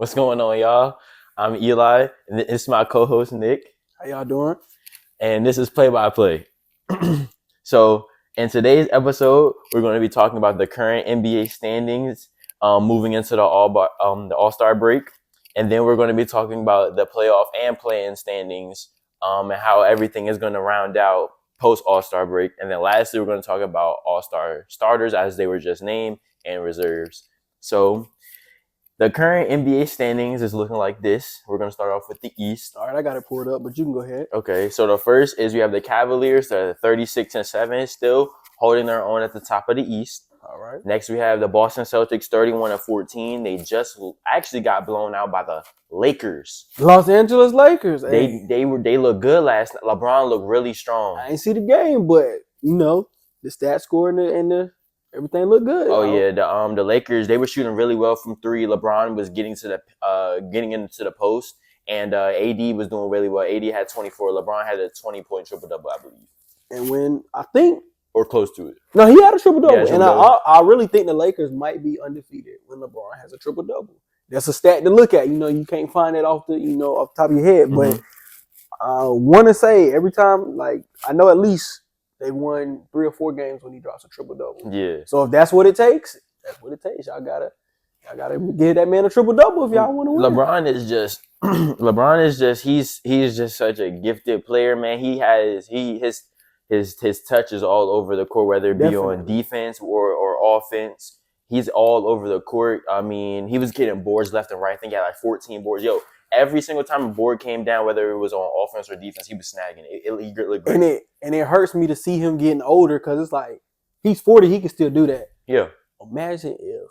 What's going on, y'all? I'm Eli, and this is my co-host, Nick. How y'all doing? And this is Play by Play. So, in today's episode, we're going to be talking about the current NBA standings moving into the All-Star break. And then we're going to be talking about the playoff and play-in standings and how everything is going to round out post-All-Star break. And then lastly, we're going to talk about All-Star starters as they were just named and reserves. So, the current NBA standings is looking like this. We're going to start off with the East. All right, I got it pulled up, but you can go ahead. Okay, so the first is we have the Cavaliers. They're 36-7, still holding their own at the top of the East. All right. Next, we have the Boston Celtics, 31-14. They just actually got blown out by the Lakers. Los Angeles Lakers. They look good last night. LeBron looked really strong. I ain't see the game, but the stat score and the everything looked good. Oh yeah, the Lakers, they were shooting really well from three. LeBron was getting into the post, and AD was doing really well. AD had 24. LeBron had a 20-point triple-double, I believe. And when I think or close to it. No, he had a triple-double. And I really think the Lakers might be undefeated when LeBron has a triple-double. That's a stat to look at. You can't find that off the top of your head. Mm-hmm. But I want to say every time, I know at least they won 3 or 4 games when he drops a triple-double. Yeah. So if that's what it takes, that's what it takes. Y'all gotta give that man a triple-double if y'all want to win. LeBron is just he's just such a gifted player, man. His touch is all over the court, whether it be on defense or offense. He's all over the court. I mean, he was getting boards left and right. I think he had 14 boards. Every single time a board came down, whether it was on offense or defense, he was snagging it. It looked great. And it hurts me to see him getting older because it's like he's 40, he can still do that. Yeah. Imagine if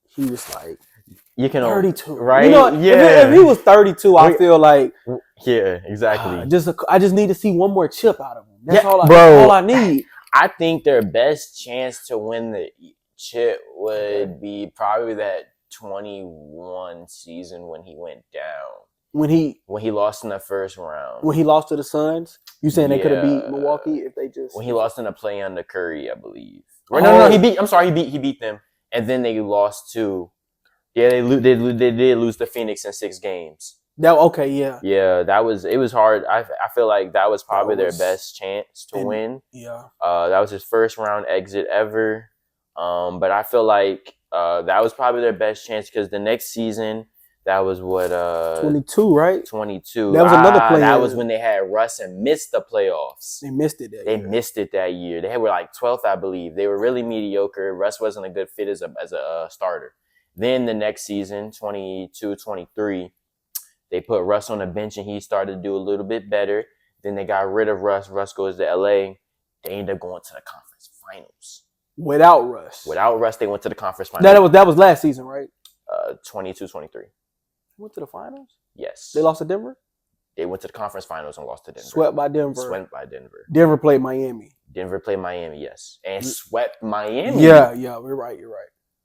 he was 32, right? Yeah. If he was 32, I feel like exactly. I just need to see one more chip out of him. That's all I need. I think their best chance to win the chip would be probably that 21 season when he went down. When he lost in the first round. When he lost to the Suns? You saying they could have beat Milwaukee if they just... When he lost in a play under Curry, I believe. No, he beat them. And then they lost to... Yeah, they did lose to Phoenix in 6 games. Yeah. Yeah, it was hard. I feel like that was probably their best chance to win. Yeah. That was his first round exit ever. But I feel like that was probably their best chance because the next season, that was 22, right? 22. That was another play. That was when they had Russ and missed the playoffs. They missed it that year. They were 12th, I believe. They were really mediocre. Russ wasn't a good fit as a starter. Then the next season, 22-23, they put Russ on the bench and he started to do a little bit better. Then they got rid of Russ. Russ goes to LA. They ended up going to the conference finals. Without Russ, they went to the conference finals. That was last season, right? 22-23. Went to the finals? Yes. They lost to Denver? They went to the conference finals and lost to Denver. Swept by Denver. Denver played Miami. Yes. And swept Miami. Yeah, you're right.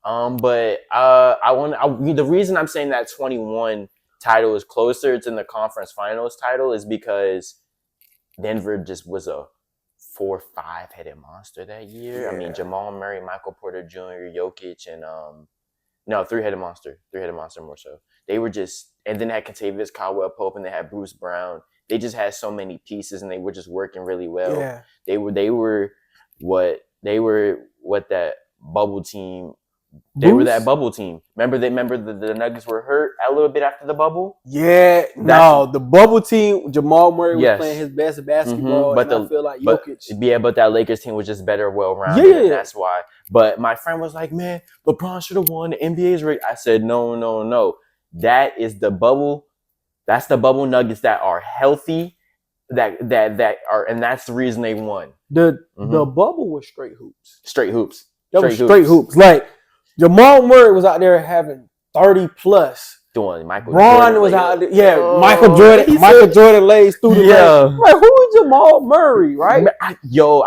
But the reason I'm saying that 21 title is closer to the conference finals title is because Denver just was a 4-5 headed monster that year. Yeah. I mean, Jamal Murray, Michael Porter Jr., Jokic, and 3-headed monster. 3-headed monster more so. They were just, and then they had Kentavious Caldwell-Pope and they had Bruce Brown. They just had so many pieces and they were just working really well. Yeah. They were what that bubble team. They were that bubble team. Remember the Nuggets were hurt a little bit after the bubble? Yeah. The bubble team, Jamal Murray was playing his best basketball. But I feel like Jokic. But that Lakers team was just better, well-rounded. Yeah. That's why. But my friend was like, man, LeBron should have won. The NBA's rigged. I said, no. That is the bubble. That's the bubble Nuggets that are healthy. That are, and that's the reason they won. The bubble was straight hoops. That was straight hoops. Jamal Murray was out there having 30 plus. Doing Michael Braun Jordan was out there. Yeah, Michael Jordan lays through the lane. Who is Jamal Murray, right? I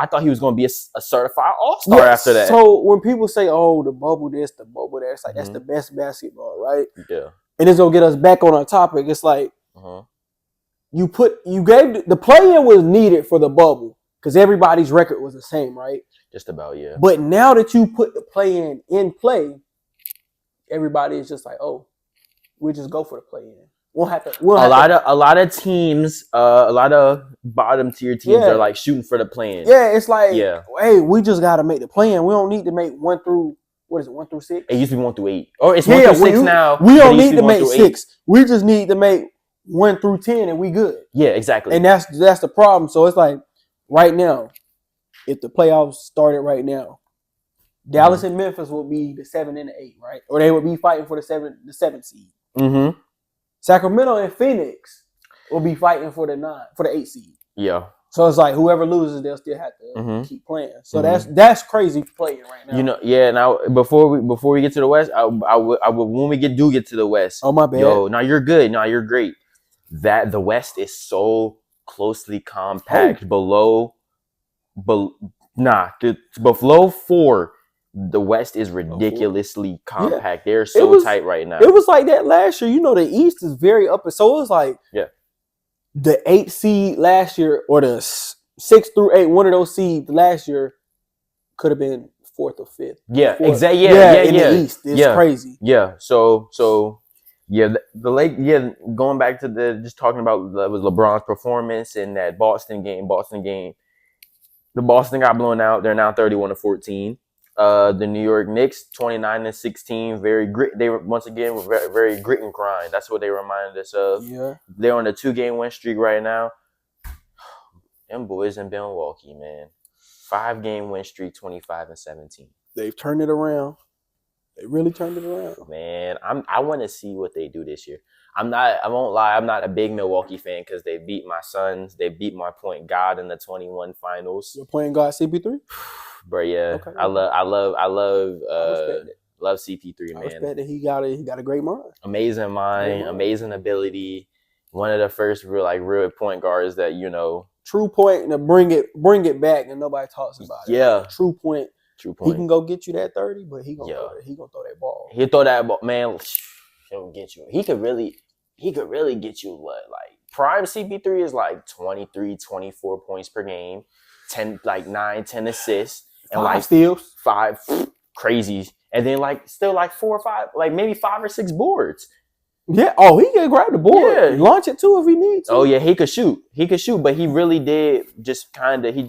thought he was going to be a certified all-star after that. So when people say, oh, the bubble this, the bubble that, it's like that's the best basketball, right? Yeah. And it's going to get us back on our topic. It's like you gave the play-in was needed for the bubble because everybody's record was the same, right? Just about, yeah. But now that you put the play-in play, everybody is just like, oh, we just go for the play-in. A lot of teams, a lot of bottom tier teams are like shooting for the play-in. Yeah, it's like, hey, we just got to make the play-in. We don't need to make 1 through 6? It used to be 1 through 8, or it's 1 through 6 now. We don't need to make 6. We just need to make 1 through 10, and we good. Yeah, exactly. And that's the problem. So it's like right now, if the playoffs started right now, Dallas and Memphis would be the 7 and the 8, right? Or they would be fighting for the 7 seed. Mm-hmm. Sacramento and Phoenix will be fighting for the 8 seed. Yeah. So it's like whoever loses, they'll still have to keep playing. So that's crazy playing right now. You know, yeah. Now before we get to the West, I would when we get to the West. Oh my bad. Yo, now you're good. Now you're great. That the West is so closely compact. Below 4. The West is ridiculously compact. Yeah. They're so tight right now. It was like that last year. You know, the East is very up. So it was like the 8 seed last year or the 6 through 8, one of those seeds last year could have been 4th or 5th. Yeah, exactly. In the East. It's crazy. Yeah. So the Lake. Yeah, going back to just talking about was LeBron's performance in that Boston game. The Boston got blown out. They're now 31-14. The New York Knicks 29-16. Very grit. They were once again very, very grit and grind. That's what they reminded us of. Yeah, they're on a 2-game win streak right now. Them boys in Milwaukee, man, 5-game win streak, 25-17. They've turned it around. They really turned it around, man. I want to see what they do this year. I won't lie. I'm not a big Milwaukee fan because they beat my Suns. They beat my point guard in the 21 finals. Your point guard CP3? Bro, yeah. Okay. I love CP3, man. I respect that he got a great mind. Amazing mind, amazing ability. One of the first real point guards that, you know. True point to bring it back and nobody talks about it. Yeah. True point. He can go get you that 30, but he gonna throw that ball. He'll throw that ball, man. He'll get you. He could really get you what, like prime CP3 is like 23, 24 points per game, 10 assists, and 5 steals. 5 crazy. And then still 4 or 5, maybe 5 or 6 boards. Yeah. Oh, he can grab the board. Yeah. Launch it too if he needs to. Oh yeah, he could shoot, but he really did just kind of he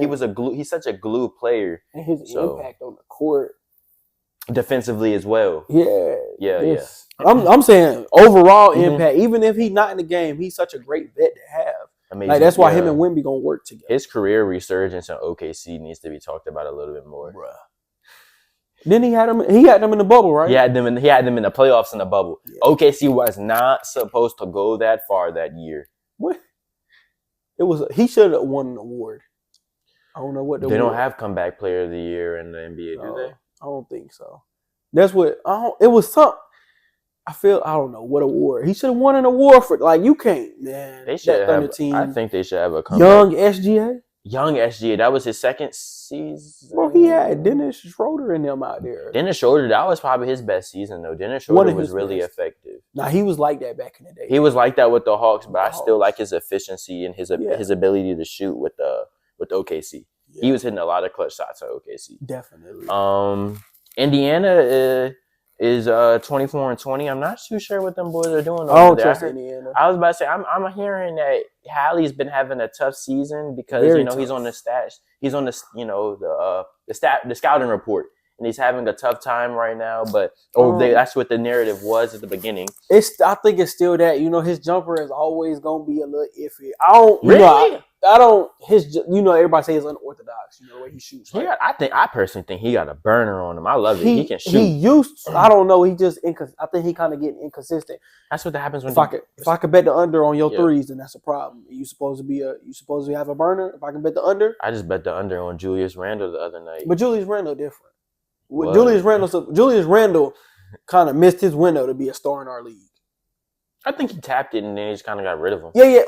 was a glue. He's such a glue player. And his impact on the court. Defensively as well. Yeah. I'm saying overall impact, even if he's not in the game, he's such a great vet to have. Amazing. That's why him and Wemby gonna work together. His career resurgence in OKC needs to be talked about a little bit more. Bruh. Then he had them in the bubble, right? He had them in the playoffs in the bubble. Yeah. OKC was not supposed to go that far that year. What? He should have won an award. I don't know what they don't have comeback player of the year in the NBA, do they? I don't think so. That's what it was something. I don't know what award. He should have won an award for you can't, man. They should have I think they should have a comeback. Young SGA. That was his second season. Bro, he had Dennis Schroeder in them out there. Dennis Schroeder, that was probably his best season though. Dennis Schroeder was really effective. Nah, he was like that back in the day. He was like that with the Hawks, but I still like his efficiency and his ability to shoot with OKC. Yeah. He was hitting a lot of clutch shots at OKC. Definitely. Indiana is 24-20. I'm not too sure what them boys are doing over I don't there. trust Indiana. I was about to say I'm hearing that Hallie's been having a tough season because he's on the stats. He's on the the scouting report, and he's having a tough time right now. But that's what the narrative was at the beginning. I think it's still that his jumper is always gonna be a little iffy. I don't really. Everybody say he's unorthodox. The way he shoots. Right? I personally think he got a burner on him. I love it. He can shoot. He used. I don't know. He just. I think he kind of getting inconsistent. That's what happens when. If I could bet the under on your threes, then that's a problem. You supposed to have a burner. If I can bet the under, I just bet the under on Julius Randle the other night. But Julius Randle different. Julius Randle kind of missed his window to be a star in our league. I think he tapped it and then he just kind of got rid of him. Yeah,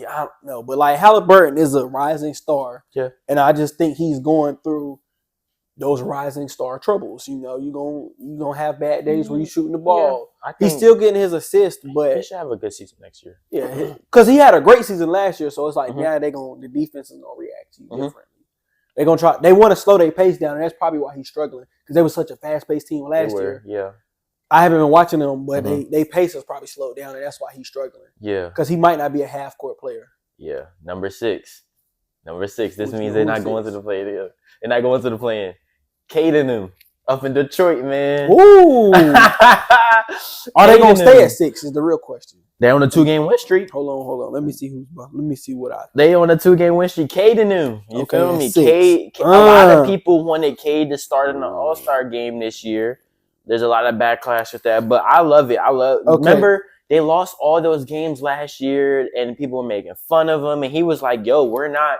I don't know. But Halliburton is a rising star. Yeah. And I just think he's going through those rising star troubles. You're gonna have bad days where you're shooting the ball. Yeah, he's still getting his assist, but he should have a good season next year. Yeah. Because he had a great season last year, so it's like now the defense is gonna react to you differently. They're gonna try. They want to slow their pace down, and that's probably why he's struggling because they were such a fast-paced team last year. Yeah. I haven't been watching them, but Mhm. they pace has probably slowed down, and that's why he's struggling. Yeah. Because he might not be a half court player. Yeah. Number 6. This means Who's they're not going to the play. They're not going to the play-in. Caden them up in Detroit, man. Ooh. Are they gonna stay at 6? Is the real question. They're on a 2-game win streak. Hold on. Let me see what I. They on a 2-game win streak. Caden them. You feel me? 6. Cade. A lot of people wanted Cade to start in the All-Star game this year. There's a lot of backlash with that, but I love it. Remember, they lost all those games last year, and people were making fun of him, and he was like, "Yo, we're not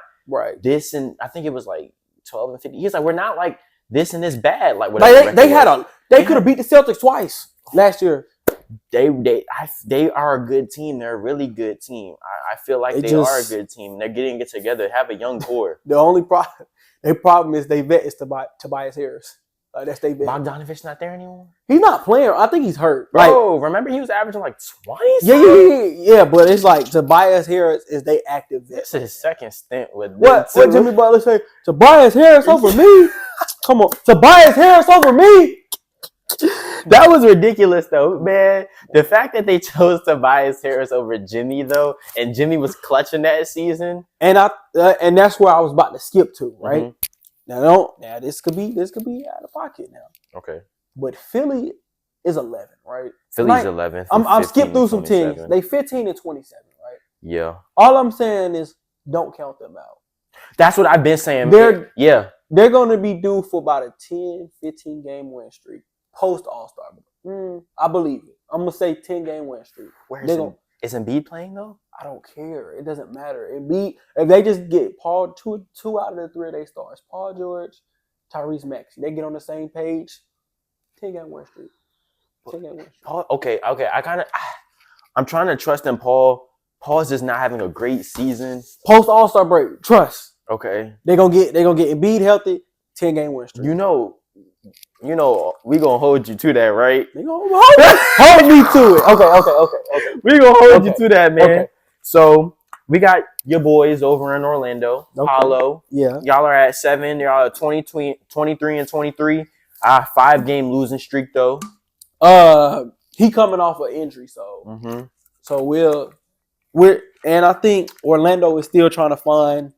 this," and I think it was like 12 and 50. He's like, "We're not like this and this bad." Like whatever. They could have beat the Celtics twice last year. They are a good team. They're a really good team. I feel like they are a good team. They're getting it together. Have a young core. The only problem is they vet is Tobias Harris. That's they vet. Bogdanovich not there anymore. He's not playing. I think he's hurt. Oh, remember he was averaging like 20. Yeah. But it's like Tobias Harris is they active vet. This is his second stint with what Jimmy Butler say? Tobias Harris over me? Come on, Tobias Harris over me? That was ridiculous, though, man. The fact that they chose Tobias Harris over Jimmy, though, and Jimmy was clutching that season, and that's where I was about to skip to, right? Mm-hmm. Now this could be out of pocket now. Okay, but Philly is 11, right? Philly's 11. I'm skipped through some teams. They 15 and 27, right? Yeah. All I'm saying is don't count them out. That's what I've been saying. They're going to be due for about a 10, 15 game win streak. Post All-Star. I believe it. I'm going to say 10-game win streak. Is Embiid playing, though? I don't care. It doesn't matter. Embiid, if they just get Paul, two out of the 3 of their stars, Paul George, Tyrese Maxey, they get on the same page, 10-game win streak. 10-game win streak. Paul, okay. I'm trying to trust in Paul. Paul's just not having a great season. Post All-Star break. Trust. Okay. They're gonna get Embiid healthy, 10-game win streak. You know, we gonna hold you to that, right? They gonna hold me to it. Okay. We gonna hold you to that, man. Okay. So we got your boys over in Orlando, Paulo. Yeah. Y'all are at 7. Y'all are 23 and 23. 5-game losing streak though. He coming off an injury, so so we're and I think Orlando is still trying to find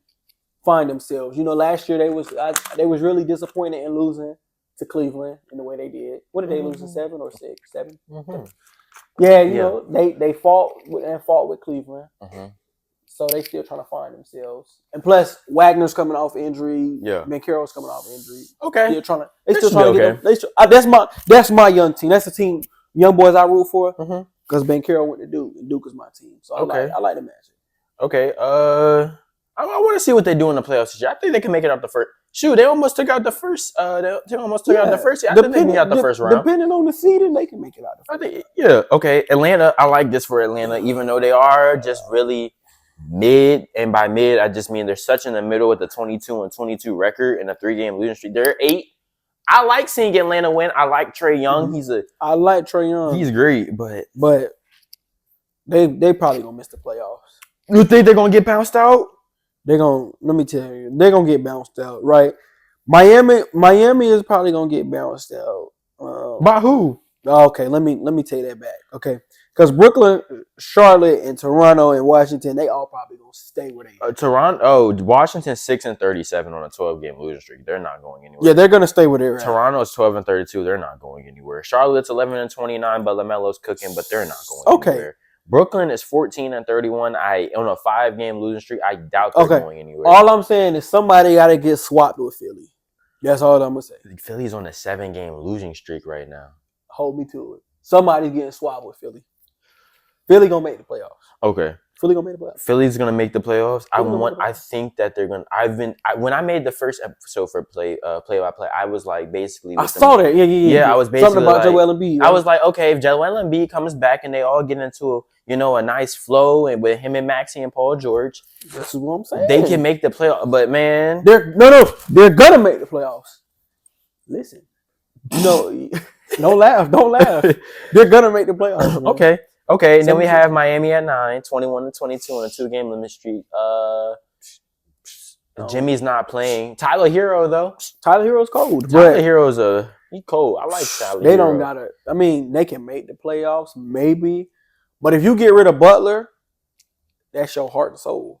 themselves. You know, last year they was really disappointed in losing to Cleveland in the way they did. What did they lose in 7 or 6? 7? Mm-hmm. Yeah, you know, they fought with Cleveland. Mm-hmm. So they still trying to find themselves. And plus Wagner's coming off injury. Yeah. Banchero's coming off injury. Okay. They still trying to get them. That's my young team. That's the team, young boys I root for. Because Banchero went to Duke, and Duke is my team. So I like the match. Okay. I want to see what they do in the playoffs this year. I think they can make it out the first. Shoot, they almost took out the first. They almost took out the first. I think they can get out the first round. Depending on the seeding, they can make it out the first. I think, yeah. Okay. Atlanta. I like this for Atlanta, even though they are just really mid. And by mid, I just mean they're such in the middle with the 22 and 22 record and a 3-game losing streak. They're 8. I like seeing Atlanta win. I like Trae Young. I like Trae Young. He's great, but they probably gonna miss the playoffs. You think they're gonna get bounced out? Let me tell you, they're gonna get bounced out, right? Miami is probably gonna get bounced out. By who? Okay, let me take that back. Okay, because Brooklyn, Charlotte, and Toronto and Washington, they all probably gonna stay where they are. Washington's 6 and 37 on a 12-game losing streak. They're not going anywhere. Yeah, they're gonna stay where they're at. Toronto's 12 and 32. They're not going anywhere. Charlotte's 11 and 29, but LaMelo's cooking, but they're not going anywhere. Brooklyn is 14 and 31. On a 5-game losing streak. I doubt they're going anywhere. All I'm saying is somebody got to get swapped with Philly. That's all I'm gonna say. Philly's on a 7-game losing streak right now. Hold me to it. Somebody's getting swapped with Philly. Philly gonna make the playoffs. Okay. Philly gonna make the playoffs. Philly's gonna make the playoffs. I think that they're gonna. When I made the first episode for play by play, I was like basically. I saw that. Yeah. I was basically something about Joel Embiid. I was like, okay, if Joel Embiid comes back and they all get into a nice flow and with him and Maxey and Paul George, that's what I'm saying. They can make the playoffs. But man, they're gonna make the playoffs. Listen, don't laugh. They're gonna make the playoffs. Man. Okay, and then we have Miami at 9, 21 and 22 on a 2-game limit streak. Jimmy's not playing. Tyler Hero though. Tyler Hero's cold. Tyler Hero's He cold. I like Tyler They Hero. don't gotta. I mean, they can make the playoffs, maybe. But if you get rid of Butler, that's your heart and soul.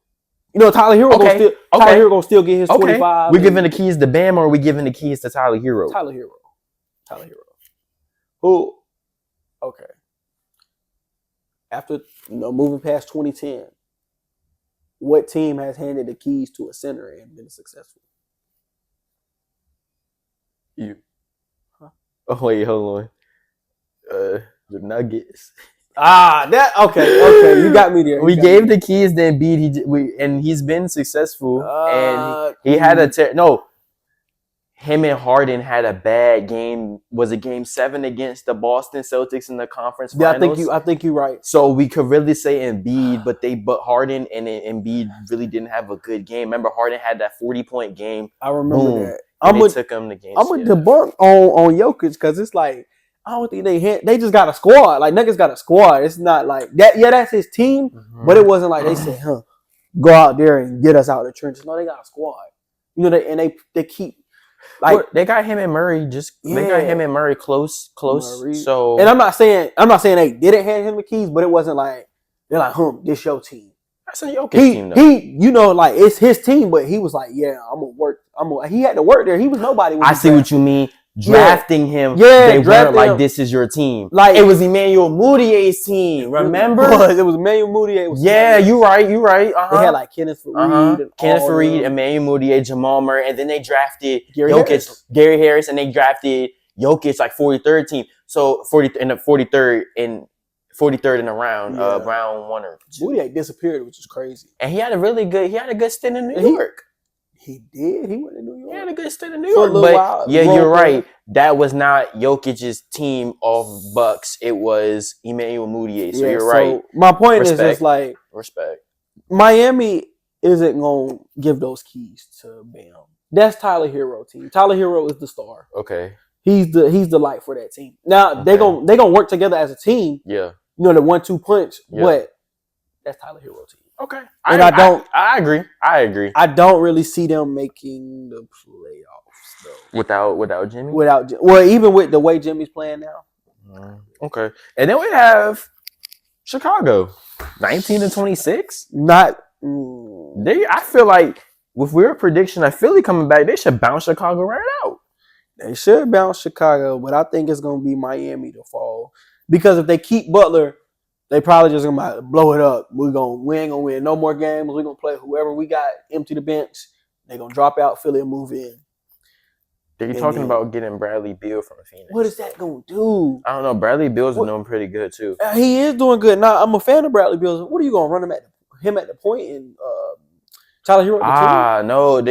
You know, Tyler Hero gonna still get his 25. We giving the keys to Bam, or are we giving the keys to Tyler Hero? Tyler Hero. Who? Okay. After moving past 2010, what team has handed the keys to a center and been successful? You. Huh? Oh wait, hold on. The Nuggets. Okay. You got me there. We gave the keys to Embiid. And he's been successful. And he had him and Harden had a bad game. Was it game 7 against the Boston Celtics in the conference finals? Yeah, I think you're right. So we could really say Embiid, but Harden and Embiid really didn't have a good game. Remember, Harden had that 40-point game. I remember that. They took him the game. I'm gonna debunk on Jokic because it's like I don't think they just got a squad. Like Nuggets got a squad. It's not like that. Yeah, that's his team, but it wasn't like they said, go out there and get us out of the trenches. No, they got a squad. You know, they keep. Like they got him and Murray. They got him and Murray close. Murray. So, and I'm not saying they didn't hand him the keys, but it wasn't like they're like, this your team. That's a Jokic team, though. He, like it's his team, but he was like, yeah, I'm gonna work. He had to work there. He was nobody. I see what you mean. Drafting him, they weren't like this is your team. Like it was Emmanuel Moutier's team. Remember, it was Emmanuel Moutier. You're right. They had like Kenneth Faried, Emmanuel Moutier, Jamal Murray, and then they drafted Gary Harris, and they drafted Jokic like 43rd team. So 43rd in the round, round 1 or 2. Moutier disappeared, which is crazy. And he had a good stint in New York. He did. He went to New York. He had a good stint in New York. But you're right. That was not Jokic's team of Bucks. It was Emmanuel Moutier. So you're right. My point is just like respect. Miami isn't gonna give those keys to Bam. That's Tyler Hero team. Tyler Hero is the star. Okay. He's the light for that team. Now they gonna work together as a team. Yeah. You know, the 1-2 punch. Yeah. But that's Tyler Hero team. Okay. And I agree. I don't really see them making the playoffs though. Without Jimmy? Even with the way Jimmy's playing now. Okay. And then we have Chicago. 19-26? I feel like if we're a prediction of Philly coming back, they should bounce Chicago right out. They should bounce Chicago, but I think it's gonna be Miami to fall. Because if they keep Butler, they probably just gonna blow it up. We ain't gonna win no more games. We're gonna play whoever we got, empty the bench. They're gonna drop out Philly and move in. They're talking about getting Bradley Beal from Phoenix. What is that gonna do? I don't know. Bradley Beal's doing pretty good too. He is doing good. Now I'm a fan of Bradley Beal. What are you gonna run him at the point and Tyler Hero? No,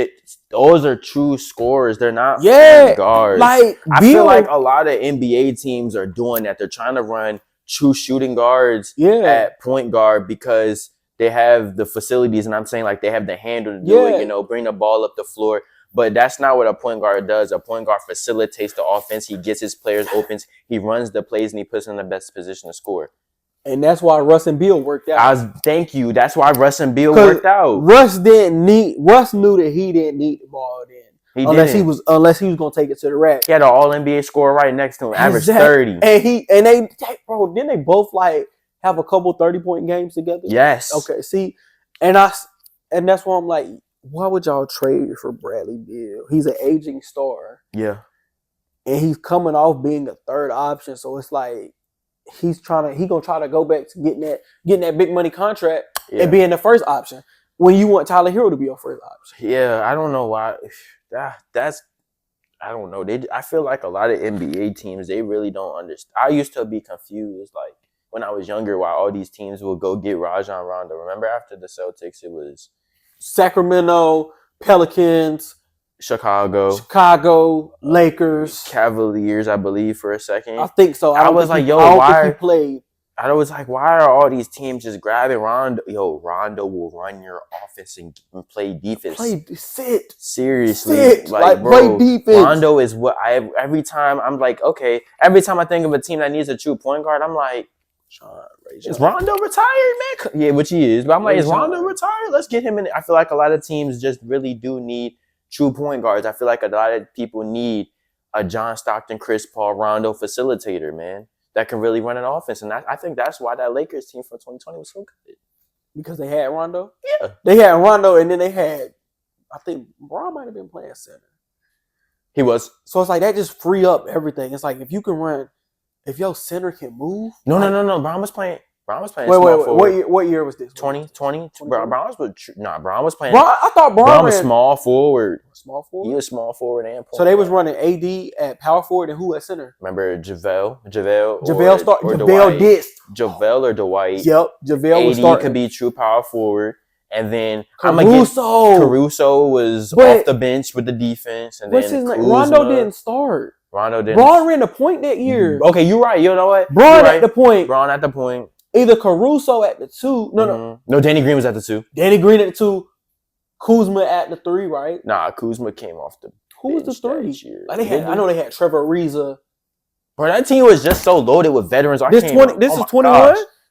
those are true scorers. They're not guards. Like I feel like a lot of NBA teams are doing that. They're trying to run true shooting guards at point guard because they have the facilities, and I'm saying like they have the handle to do it, bring the ball up the floor. But that's not what a point guard does. A point guard facilitates the offense. He gets his players open. He runs the plays, and he puts them in the best position to score. And that's why Russ and Beal worked out. Thank you. That's why Russ and Beal worked out. Russ knew that he didn't need the ball then. Unless he was gonna take it to the rack. He had an all NBA score right next to him, average 30. And didn't they both like have a couple 30-point games together? Yes. Okay, see, and that's why I'm like, why would y'all trade for Bradley Beal? He's an aging star. Yeah. And he's coming off being a third option, so it's like he's gonna try to go back to getting that big money contract and being the first option when you want Tyler Hero to be your first option. Yeah, I don't know why. I don't know. I feel like a lot of NBA teams, they really don't understand. I used to be confused, like when I was younger, why all these teams will go get Rajon Rondo. Remember after the Celtics, it was Sacramento, Pelicans, Chicago, Lakers, Cavaliers, I believe, for a second. I think so. I was like, why? I was like, why are all these teams just grabbing Rondo? Rondo will run your offense and play defense. Seriously. Like, bro, play defense. Rondo is what every time I'm like, okay, every time I think of a team that needs a true point guard, I'm like, is Rondo retired, man? Yeah, which he is. But I'm like, is Rondo retired? Let's get him in. I feel like a lot of teams just really do need true point guards. I feel like a lot of people need a John Stockton, Chris Paul, Rondo facilitator, man, that can really run an offense. And I think that's why that Lakers team from 2020 was so good. Because they had Rondo? Yeah. They had Rondo, and then they had, I think, Bron might have been playing center. He was. So it's like that just free up everything. It's like if you can run, if your center can move. No. Bron was playing. Wait. What year was this? 2020. Bron was playing. I thought Bron was small forward. Small forward? He was small forward and point. So they was running AD at power forward and who at center? Remember JaVale or Dwight. Yep, JaVale was starting. AD could be true power forward. And then Caruso was off the bench with the defense. And what's then his name? Rondo didn't start. Rondo didn't. Bron ran the point that year. Okay, you're right. You know what? Bron at the point. Bron at the point. Either Caruso at the 2. No, Danny Green was at the 2. Danny Green at the 2. Kuzma at the 3, right? Nah, Kuzma came off the Who was the 3? Year. Like I know they had Trevor Ariza. Bro, that team was just so loaded with veterans. This is 21?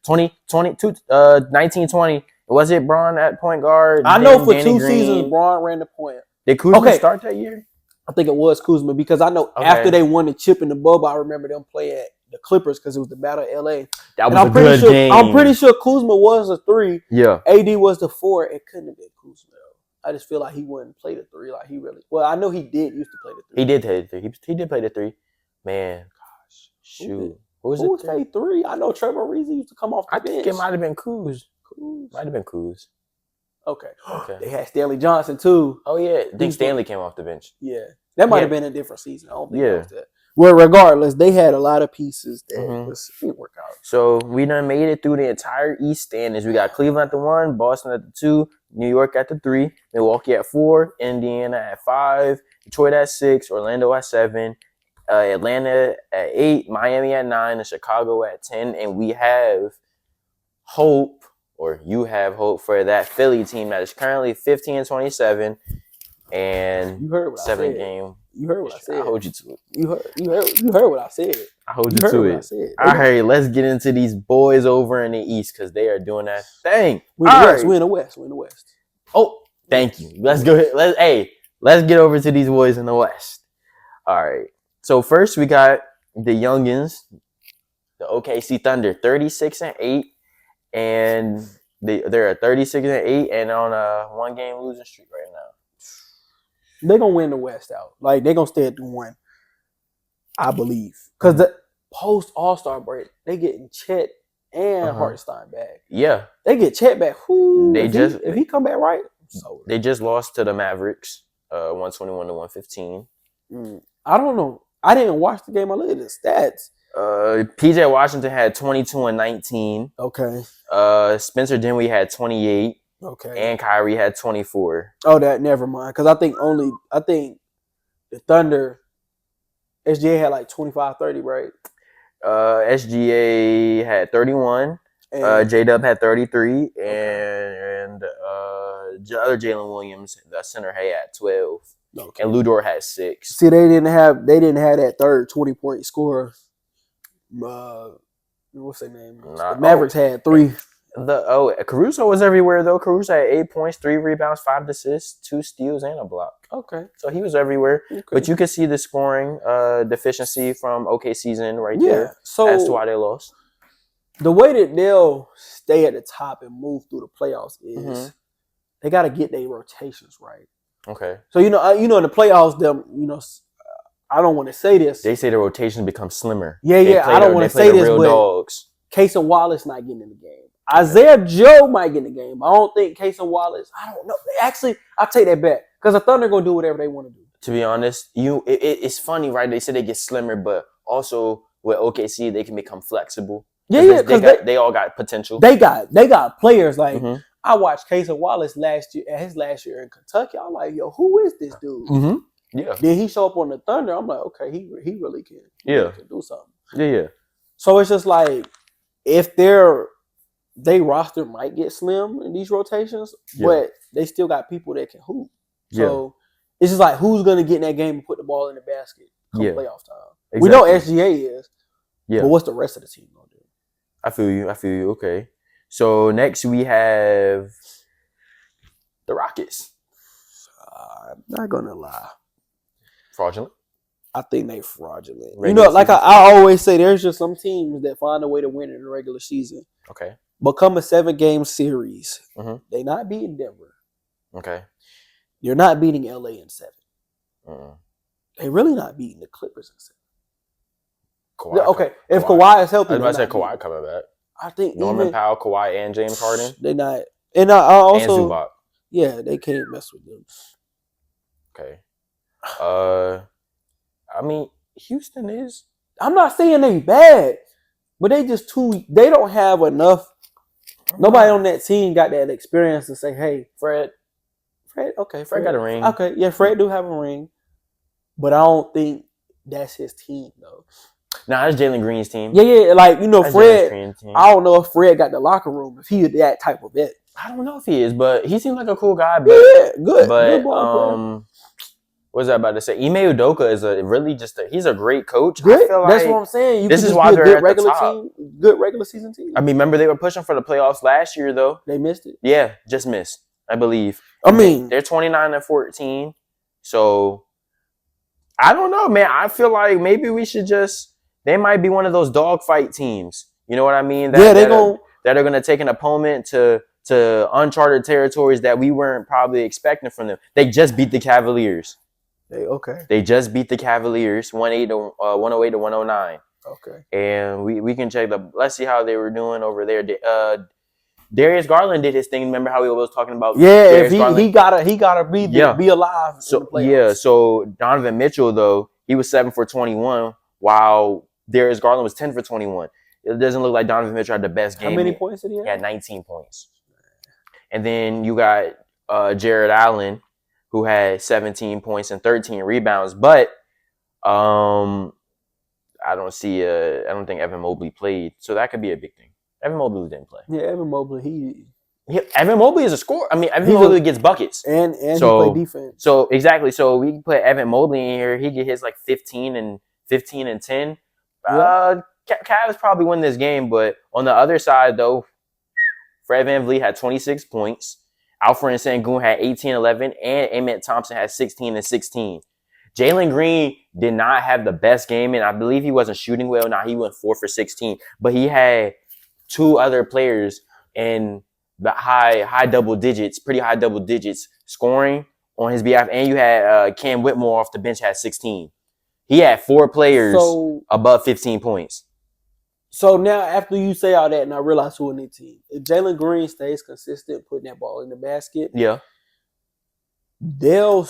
1920. Was it Bron at point guard? I know for 2 seasons, Bron ran the point. Did Kuzma start that year? I think it was Kuzma because I know after they won the chip in the bubble, I remember them playing at the Clippers because it was the Battle of LA. That was a good game. I'm pretty sure Kuzma was a 3. Yeah. AD was the 4. It couldn't have been Kuzma though. I just feel like he wouldn't play the 3 like he really. Well, I know he did used to play the 3. He did play the 3. He did play the 3. Man, gosh, shoot. Who was it? 3? I know Trevor Ariza used to come off the bench. I think it might have been Kuz. Might have been Kuz. Okay. They had Stanley Johnson too. Oh yeah, I think Stanley came off the bench. Yeah, that might have been a different season. I don't think that was that. Well, regardless, they had a lot of pieces that didn't work out. So we done made it through the entire East standings. We got Cleveland at the 1, Boston at the 2, New York at the 3, Milwaukee at 4, Indiana at 5, Detroit at 6, Orlando at 7, Atlanta at 8, Miami at 9, and Chicago at 10. And we have hope, or you have hope for that Philly team that is currently 15-27 and you heard what 7 I said. game. You heard what I said. I hold you to it. You heard what I said. I hold you to it. All right, let's get into these boys over in the East because they are doing that thing. We're in the West. Oh, thank you. Let's go ahead. Let's get over to these boys in the West. All right. So first we got the youngins, the OKC Thunder, 36-8, and they're at 36-8 and on a 1-game losing streak right now. They're going to win the West out. Like, they're going to stay at the 1, I believe. Because the post-All-Star break, they getting Chet and Hartenstein back. Yeah. They get Chet back. Whoo, if he come back right, they just lost to the Mavericks, 121-115. I don't know. I didn't watch the game. I looked at the stats. PJ Washington had 22 and 19. Okay. Spencer Dinwiddie had 28. Okay. And Kyrie had 24. Oh, never mind. Because I think the Thunder, SGA had like 25, 30, right? SGA had 31. J-Dub had 33. And the other Jalen Williams, the center, had 12. Okay. And Ludor had 6. See, they didn't have that third 20-point scorer. What's their name? The Mavericks had 3. Caruso was everywhere though. Caruso had 8 points, 3 rebounds, 5 assists, 2 steals, and a block. Okay, so he was everywhere. Okay. But you could see the scoring deficiency from OKC's end right there. So as to why they lost. The way that they'll stay at the top and move through the playoffs is they got to get their rotations right. Okay. So in the playoffs, I don't want to say this. They say the rotation becomes slimmer. Yeah. I don't want to say this, but dogs. Case and Wallace not getting in the game. Isaiah Joe might get in the game. I don't think Case and Wallace. I don't know. Actually, I'll take that back because the Thunder gonna do whatever they want to do. To be honest, it's funny, right? They say they get slimmer, but also with OKC they can become flexible. Yeah, because they all got potential. They got players like I watched Case and Wallace last year in Kentucky. I'm like, yo, who is this dude? Yeah. Then he show up on the Thunder. I'm like, okay, he really can. Really can do something. Yeah. So it's just like if they roster might get slim in these rotations, but they still got people that can hoop. So it's just like who's gonna get in that game and put the ball in the basket come playoff time. Exactly. We know SGA is. Yeah. But what's the rest of the team gonna do? I feel you. Okay. So next we have the Rockets. I'm not gonna lie. Fraudulent. I think they fraudulent. Regular Like season I always say, there's just some teams that find a way to win in the regular season. Okay. Become a 7-game series. Mm-hmm. They not beating Denver. Okay. You're not beating LA in 7. Mm-mm. They really not beating the Clippers in 7. Kawhi, Okay, if Kawhi is healthy, I was about to say Kawhi Kawhi coming back. I think Norman Powell, Kawhi, and James Harden. They not, and I also and Zubac. Yeah, they can't mess with them. Okay. I mean, Houston is. I'm not saying they bad, but they just too. They don't have enough. Nobody on that team got that experience to say, "Hey, Fred, okay, Fred got a ring. Okay, yeah, Fred do have a ring, but I don't think that's his team though. Nah, that's Jalen Green's team. Yeah, like that's Fred. I don't know if Fred got the locker room if he is that type of vet. I don't know if he is, but he seems like a cool guy. But, yeah, good. But good ball player. What was I about to say? Ime Udoka is he's a great coach. Good. I feel like that's what I'm saying. This is why they're at the top. Team, good regular season team. I mean, remember they were pushing for the playoffs last year, though. They missed it. Yeah, just missed, I believe. I mean, they're 29-14. So I don't know, man. I feel like maybe we should they might be one of those dogfight teams. You know what I mean? That are going to take an opponent to uncharted territories that we weren't probably expecting from them. They just beat the Cavaliers. They just beat the Cavaliers 108 to 109. Okay. And we can check let's see how they were doing over there. Darius Garland did his thing. Remember how we was talking about? Yeah, Darius he gotta be alive. So Donovan Mitchell though, he was 7 for 21, while Darius Garland was 10 for 21. It doesn't look like Donovan Mitchell had the best game. How many points did he have? He had 19 points. And then you got Jared Allen, who had 17 points and 13 rebounds. But I don't think Evan Mobley played. So that could be a big thing. Evan Mobley didn't play. Yeah, Evan Mobley, Evan Mobley is a scorer. I mean, Evan Mobley gets buckets. And he play defense. So exactly. So we can put Evan Mobley in here. He get his like 15 and 10. Yeah. Cavs probably win this game, but on the other side though, Fred VanVleet had 26 points. Alfred Sengun had 18-11, and Emmett Thompson had 16 and 16. Jalen Green did not have the best game, and I believe he wasn't shooting well. Now he went 4 for 16, but he had 2 other players in the high double digits, pretty high double digits scoring on his behalf, and you had Cam Whitmore off the bench had 16. He had 4 players above 15 points. So now, after you say all that, and I realize who in the team, if Jalen Green stays consistent, putting that ball in the basket, yeah, they'll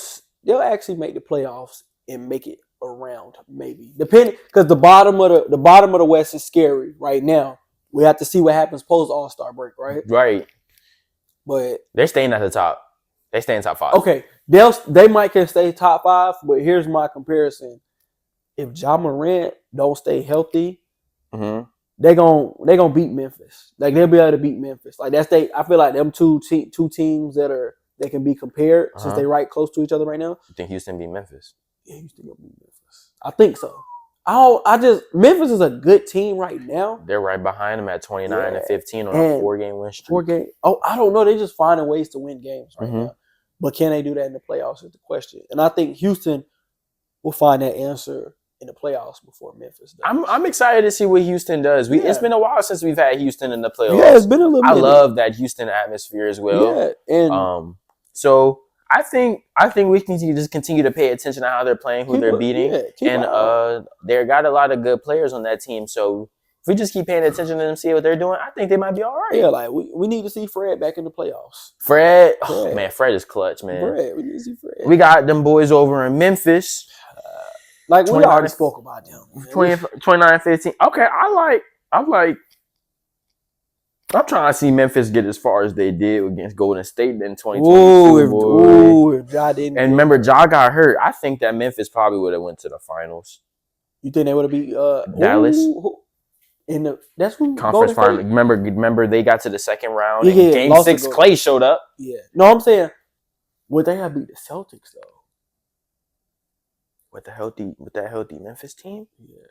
actually make the playoffs and make it around maybe, depending, because the bottom of the West is scary right now. We have to see what happens post All-Star break, right? Right. But they're staying at the top. They stay in top 5. Okay, they might can stay top 5, but here's my comparison: if Ja Morant don't stay healthy. Mm-hmm. They're gonna beat Memphis. Like they'll be able to beat Memphis. Like I feel like them two teams that can be compared since they right close to each other right now. You think Houston beat Memphis? Yeah, Houston gonna beat Memphis. I think so. Memphis is a good team right now. They're right behind them at 29 and 15 on a 4-game win streak. 4 game. Oh, I don't know. They just finding ways to win games right now. But can they do that in the playoffs is the question. And I think Houston will find that answer in the playoffs before Memphis does. I'm excited to see what Houston does. It's been a while since we've had Houston in the playoffs. Yeah, it's been a little bit. I love that Houston atmosphere as well. Yeah, and so I think we can just continue to pay attention to how they're playing, who they're beating, and they got a lot of good players on that team. So if we just keep paying attention to them, see what they're doing, I think they might be all right. Yeah, like we need to see Fred back in the playoffs. Fred is clutch, man. We need to see Fred. We got them boys over in Memphis. Like we already spoke about them. 29-15. Okay, I'm trying to see Memphis get as far as they did against Golden State in 2022. If Ja didn't. And remember, Ja got hurt. I think that Memphis probably would have went to the finals. You think they would have beat Dallas? That's who conference final. Remember they got to the second round. Yeah, Game 6, Clay showed up. Yeah. No, I'm saying, would they have beat the Celtics though? With that healthy Memphis team? Yeah.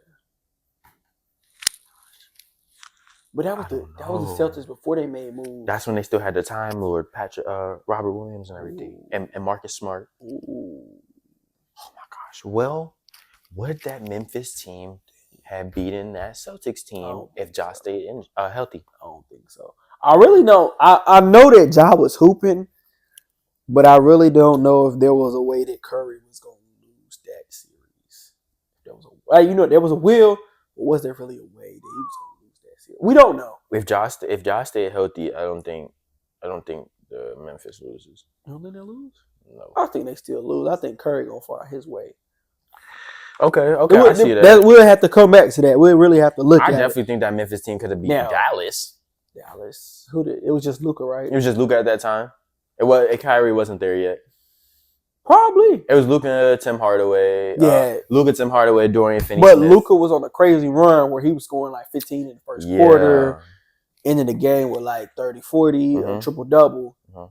But that was the Celtics before they made moves. That's when they still had the Time Lord, Patrick, Robert Williams and everything. And Marcus Smart. Ooh. Oh my gosh. Well, would that Memphis team have beaten that Celtics team if Ja stayed healthy? I don't think so. I really don't. I know that Ja was hooping, but I really don't know if there was a way that Curry was going to lose that series. There was there was a will, but was there really a way that he was going to lose that series? We don't know. If Ja stayed healthy, I don't think the Memphis loses. You don't think they lose? No. I think they still lose. I think Curry gonna find his way. Okay, I see that. We'll have to come back to that. We'll really have to look at it. I definitely think that Memphis team could have beat Dallas. Who did? It was just Luka, right? It was just Luka at that time. Kyrie wasn't there yet. Probably. It was Luka, Tim Hardaway. Yeah. Luka, Tim Hardaway, Dorian Finney-Smith. But Luka was on a crazy run where he was scoring like 15 in the first quarter, ending the game with like 30, 40, triple-double. Mm-hmm.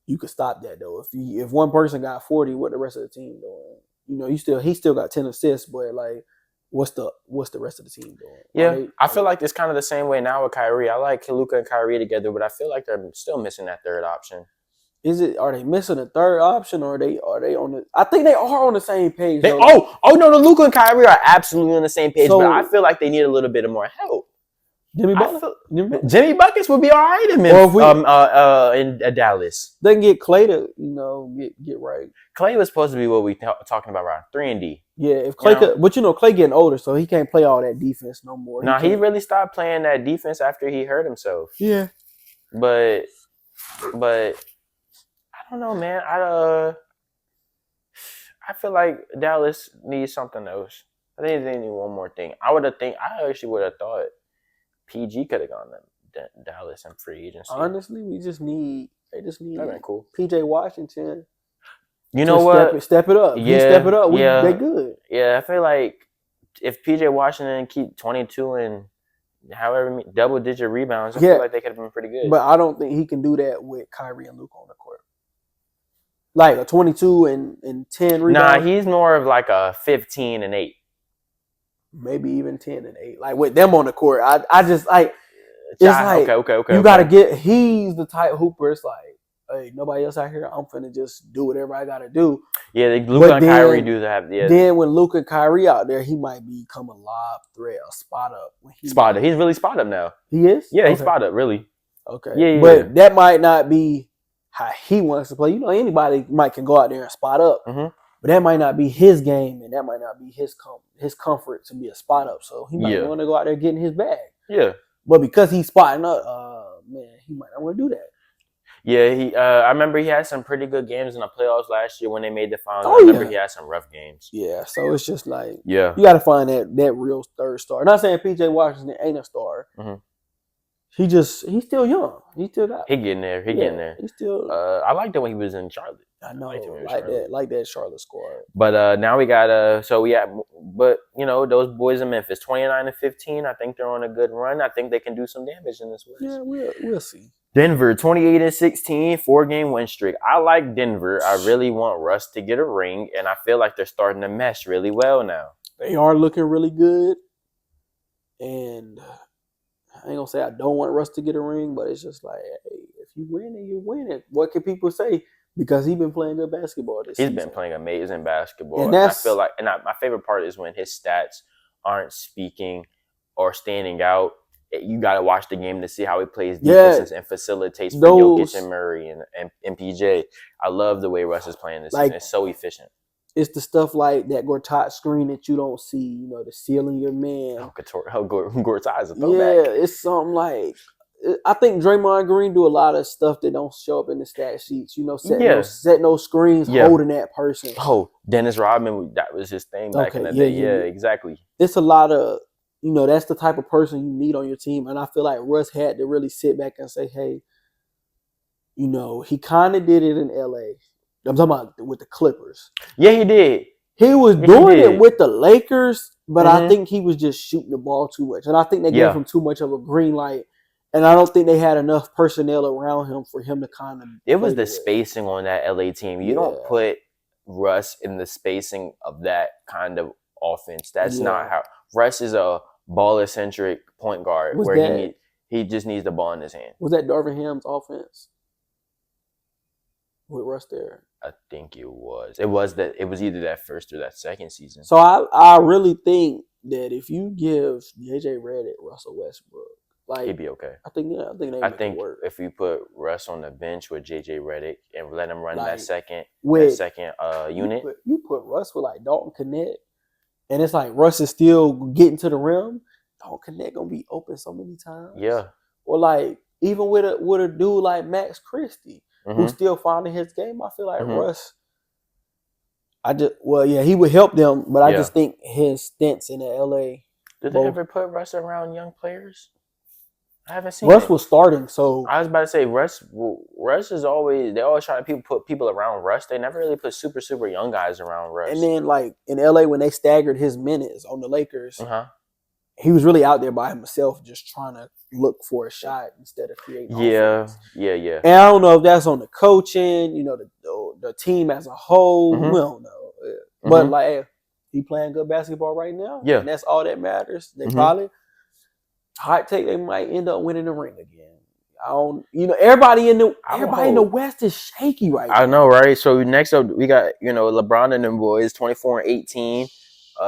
You could stop that, though. If one person got 40, what the rest of the team doing? You know, he still got 10 assists, but like, what's the rest of the team doing? Yeah, I feel like it's kind of the same way now with Kyrie. I like Luka and Kyrie together, but I feel like they're still missing that third option. Are they missing a third option, or are they on the? I think they are on the same page. No, Luka and Kyrie are absolutely on the same page, but I feel like they need a little bit of more help. Jimmy Jimmy Buckets would be all right in Dallas. They can get Klay to get right. Klay was supposed to be what we talking about around 3-and-D. Yeah, if Klay but Klay getting older, so he can't play all that defense no more. He really stopped playing that defense after he hurt himself. Yeah, but I don't know, man. I feel like Dallas needs something else. I think they need one more thing. I actually would have thought PG could have gone to Dallas in free agency. Honestly, they just need cool. PJ Washington. You know what? Step it up. Yeah, step it up. They good. Yeah, I feel like if PJ Washington keep 22 and however double-digit rebounds, I feel like they could have been pretty good. But I don't think he can do that with Kyrie and Luka on the court. Like a 22 and 10 rebounds. Nah, he's more of like a 15 and 8. Maybe even 10 and 8. Like with them on the court. I just like it's like okay. You gotta get he's the type hooper. It's like, hey, nobody else out here. I'm finna just do whatever I gotta do. Yeah, Luka and Kyrie do that. Yeah. Then when Luka and Kyrie out there, he might become a lob threat, a spot up. He's really spot up now. He is? Yeah, he's spot up, really. Okay. Yeah. But that might not be how he wants to play. You know, anybody can go out there and spot up. Mm-hmm. But that might not be his game, and that might not be his comfort to be a spot up. So he might want to go out there getting his bag. Yeah. But because he's spotting up, he might not want to do that. Yeah, I remember he had some pretty good games in the playoffs last year when they made the finals. I remember he had some rough games. Yeah, so it's just like you got to find that real third star. Not saying PJ Washington ain't a star. Mm-hmm. He's still young. He still got. He getting there. Getting there. He's still. I liked it when he was in Charlotte. I know, like that Charlotte squad. But now we got but those boys in Memphis, 29-15. I think they're on a good run. I think they can do some damage in this West. Yeah, we'll see. Denver, 28-16, 4-game win streak. I like Denver. I really want Russ to get a ring, and I feel like they're starting to mesh really well now. They are looking really good, and I ain't gonna say I don't want Russ to get a ring, but it's just like, hey, if you win it, you win it. What can people say? Because he's been playing good basketball this season. He's been playing amazing basketball. And I feel like, my favorite part is when his stats aren't speaking or standing out. You got to watch the game to see how he plays defenses and facilitates for Jokic and Murray and PJ. I love the way Russ is playing this season. It's so efficient. It's the stuff like that Gortat screen that you don't see, the sealing your man. Gortat's a throwback. Yeah, it's something like, I think Draymond Green do a lot of stuff that don't show up in the stat sheets. Set no screens, holding that person. Oh, Dennis Rodman, that was his thing back in the day. Yeah, exactly. It's a lot of, that's the type of person you need on your team. And I feel like Russ had to really sit back and say, hey, he kind of did it in L.A. I'm talking about with the Clippers. Yeah, he did. He was doing it with the Lakers, but I think he was just shooting the ball too much. And I think they gave him too much of a green light. And I don't think they had enough personnel around him for him to kind of. It was the spacing on that LA team. You don't put Russ in the spacing of that kind of offense. That's not how. Russ is a ball-centric point guard he just needs the ball in his hand. Was that Darvin Ham's offense? with Russ there? I think it was. It was either that first or that second season. So I really think that if you give JJ Redick Russell Westbrook, like he'd be okay. I think they make it work. If we put Russ on the bench with JJ Redick and let him run that second unit, you put Russ with like Dalton Connect, and it's like Russ is still getting to the rim. Dalton Connect gonna be open so many times. Yeah. Or like even with a dude like Max Christie, who's still finding his game. I feel like Russ. He would help them, but I just think his stints in the LA. Did they ever put Russ around young players? I haven't seen Russ was starting, so I was about to say Russ is always, they always try to put people around Russ. They never really put super young guys around Russ. And then like in LA when they staggered his minutes on the Lakers, he was really out there by himself, just trying to look for a shot instead of creating. Offense. Yeah. And I don't know if that's on the coaching, the team as a whole. We don't know, but like hey, he playing good basketball right now. Yeah, and that's all that matters. They probably. Hot take, they might end up winning the ring again. I don't, everybody in the West is shaky right now. I know, right? So next up, we got LeBron and them boys, 24-18.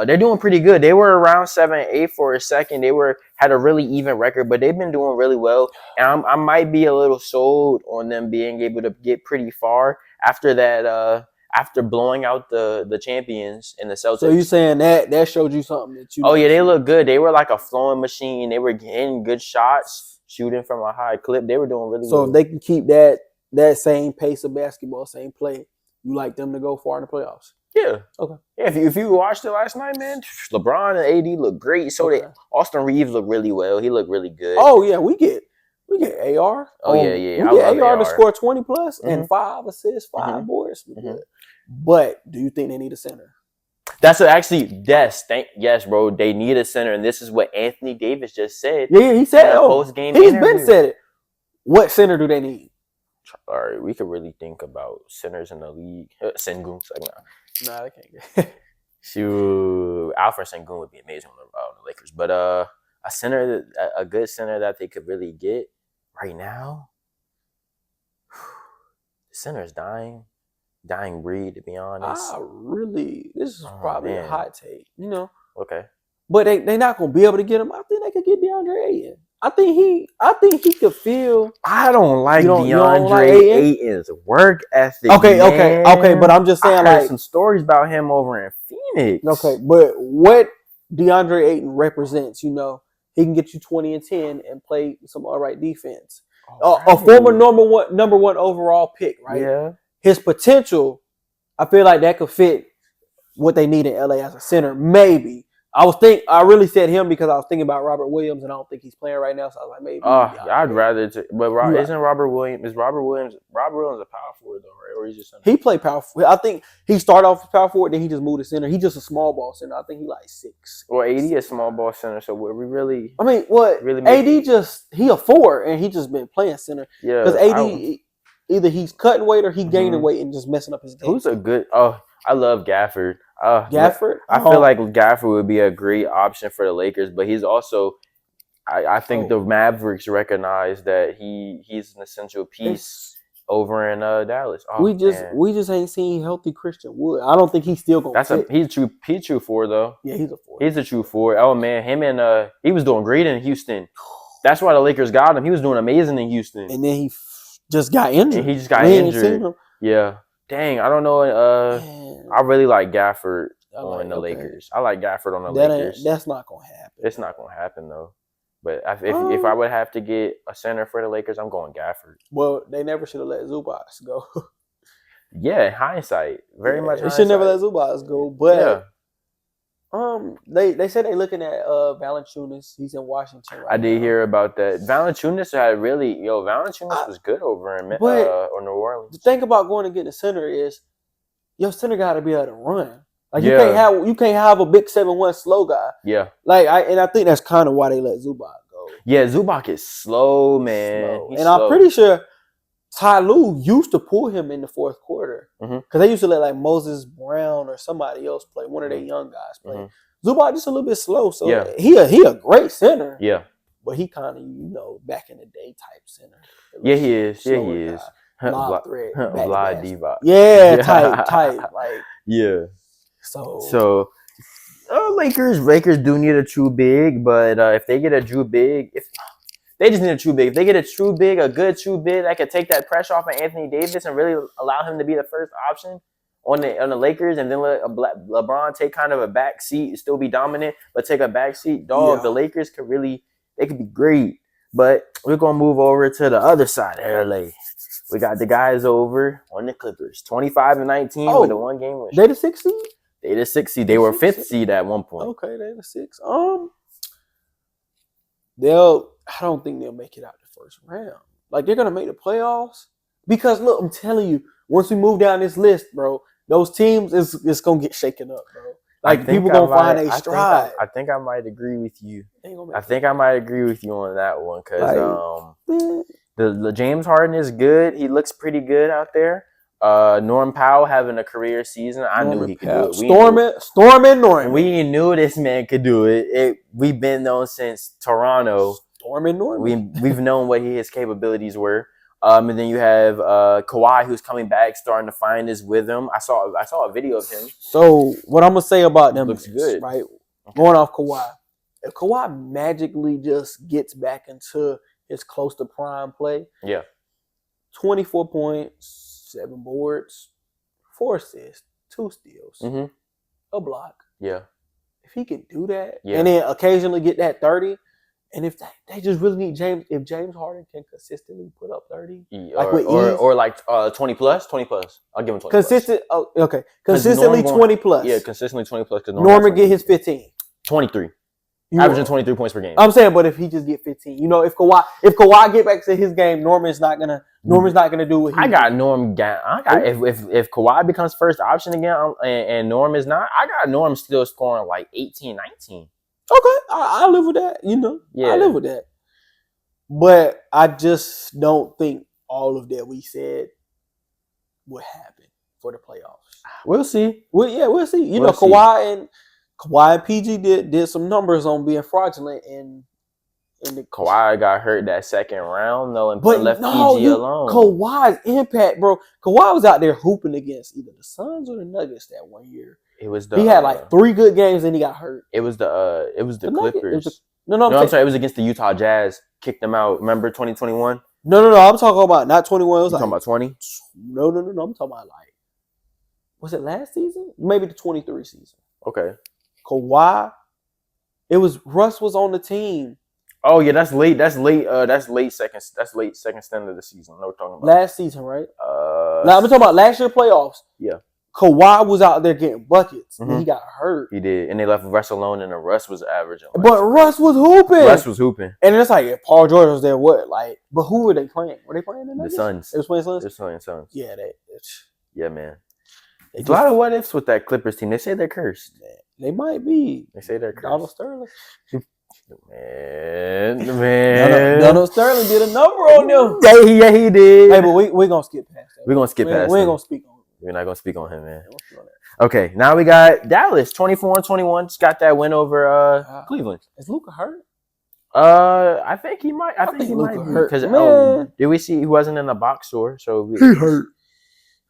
They're doing pretty good. They were around 7-8 for a second. They had a really even record, but they've been doing really well. And I might be a little sold on them being able to get pretty far after that. After blowing out the champions in the Celtics. So you saying that showed you something that you? Oh yeah, they look good. They were like a flowing machine. They were getting good shots, shooting from a high clip. They were doing really well. So if they can keep that same pace of basketball, same play, you like them to go far in the playoffs? Yeah. Okay. Yeah, if you watched it last night, man, LeBron and AD look great. So did Austin Reeves look really well. He looked really good. Oh yeah, we get AR. Oh yeah. We get AR to score 20 plus and 5 assists, 5 boards. But do you think they need a center? That's yes, bro. They need a center, and this is what Anthony Davis just said. Yeah, he said post-game he's interview. been said it. What center do they need? All right, we could really think about centers in the league. Sengun, nah, they can't get. Shoot, Alfred Sengun would be amazing on the Lakers, but a good center that they could really get right now. The center is dying breed, to be honest. This is probably a hot take, Okay. But they not gonna be able to get him. I think they could get DeAndre Ayton. I think he could feel. I don't like DeAndre Ayton's work ethic. Okay, but I'm just saying, I heard some stories about him over in Phoenix. Okay, but what DeAndre Ayton represents, he can get you 20 and 10 and play some all right defense. A former number one overall pick, right? Yeah. His potential, I feel like that could fit what they need in LA as a center. Maybe. I really said him because I was thinking about Robert Williams, and I don't think he's playing right now. So I was like, maybe. I'd rather. Isn't Robert Williams? Is Robert Williams a power forward though, right? Or he's just he played power forward. I think he started off as power forward, then he just moved to center. He's just a small ball center. I think he like 6. Well, AD is small ball center, so we really. I mean, what? Really AD he a 4, and he just been playing center. Yeah, because AD either he's cutting weight or he gaining weight and just messing up his game. Who's a good? I love Gafford. Gafford? I feel like Gafford would be a great option for the Lakers, but he's also, I think the Mavericks recognize that he's an essential piece over in Dallas. We just ain't seen healthy Christian Wood. I don't think he's still gonna. He's true 4 though. Yeah, he's a 4. He's a true 4. Oh man, him and he was doing great in Houston. That's why the Lakers got him. He was doing amazing in Houston, and then he just got injured. And he just got injured. Yeah. Dang, I don't know. I really like Gafford on the Lakers. I like Gafford on the Lakers. That's not gonna happen. It's not gonna happen though. But if I would have to get a center for the Lakers, I'm going Gafford. Well, they never should have let Zubac go. Yeah, hindsight, very much. They should never let Zubac go. But they said they're looking at Valanciunas. He's in Washington. I did hear about that. Valanciunas Valanciunas was good over in or New Orleans. The thing about going and getting a center is your center got to be able to run. Like you can't have a big 7-1 slow guy. Yeah. I think that's kind of why they let Zubac go. Yeah, Zubac is slow, man. I'm pretty sure Ty Lue used to pull him in the fourth quarter because they used to let like Moses Brown or somebody else play, one of their young guys play. Zubac just a little bit slow, so he a great center. Yeah, but he kind of back in the day type center. Yeah, he is. Yeah, he is. lob threat, Vlad Divac. Yeah, type. Like yeah. So Lakers do need a true big, but if they get a true big, if they just need a true big, if they get a true big, a good true big that could take that pressure off of Anthony Davis and really allow him to be the first option on the Lakers, and then let LeBron take kind of a back seat, still be dominant, but take a back seat, dog. Yeah. The Lakers could be great. But we're gonna move over to the other side of LA. We got the guys over on the Clippers, 25-19 with a 1-game win. They the 6th seed? They the 6th seed. They were 5th seed at one point. Okay, they the 6th. I don't think they'll make it out the first round. Like, they're gonna make the playoffs because look, I'm telling you, once we move down this list, bro, those teams it's gonna get shaken up, bro. Like, people gonna find a stride. I think I might agree with you. I think I might agree with you on that one because the James Harden is good. He looks pretty good out there. Norm Powell having a career season. I knew he could do it. Stormin' Norman. We knew this man could do it. We've been known since Toronto. Stormin' Norman. We've known what his capabilities were. And then you have Kawhi, who's coming back, starting to find his rhythm. I saw a video of him. So what I'm gonna say about them looks good, right? Okay. Going off Kawhi, if Kawhi magically just gets back into his close to prime play, 24 points, 7 boards, 4 assists, 2 steals, a block. Yeah, if he could do that, and then occasionally get that 30. And if they just really need James, if James Harden can consistently put up 30, or like 20 plus, I'll give him 20. Consistent, okay, consistently 20 plus. Yeah, consistently 20 plus. Because Norman get his 15, 23, averaging 23 points per game. I'm saying, but if he just get 15, if Kawhi get back to his game, Norman's not gonna do what he. If Kawhi becomes first option again, and Norm is not, I got Norm still scoring like 18, 19. Okay, I live with that. I live with that. But I just don't think all of that we said would happen for the playoffs. We'll see. We'll see. Kawhi and PG did some numbers on being fraudulent and Kawhi got hurt that second round though, and left PG alone. Kawhi's impact, bro. Kawhi was out there hooping against either the Suns or the Nuggets that one year. He had like 3 good games and he got hurt. It was the Clippers. I'm sorry. It was against the Utah Jazz. Kicked them out. Remember 2021? No. I'm talking about not 21. It was talking about 20? No. I'm talking about was it last season? Maybe the 23 season. Okay. Kawhi. Russ was on the team. Oh yeah, that's late. That's late second stint of the season. I know what we're talking about. Last season, right? Now I'm talking about last year playoffs. Yeah. Kawhi was out there getting buckets, and he got hurt. He did, and they left Russ alone, and Russ was averaging. But Russ was hooping. And it's like if Paul George was there, what? But who were they playing? Were they playing the Suns? They was playing Suns. They was playing Suns. Yeah, yeah, man. There's a lot of what ifs with that Clippers team. They say they're cursed. They might be. They say they're cursed. Donald Sterling. Man. Donald Sterling did a number on them. Yeah, he did. Hey, but we're gonna skip past that. We're gonna skip past. We ain't gonna speak on. We're not gonna speak on him, man. Okay, now we got Dallas 24-21. Just got that win over Cleveland. Is Luka hurt? I think he might. I think he might be hurt. Because did we see he wasn't in the box score? So he hurt.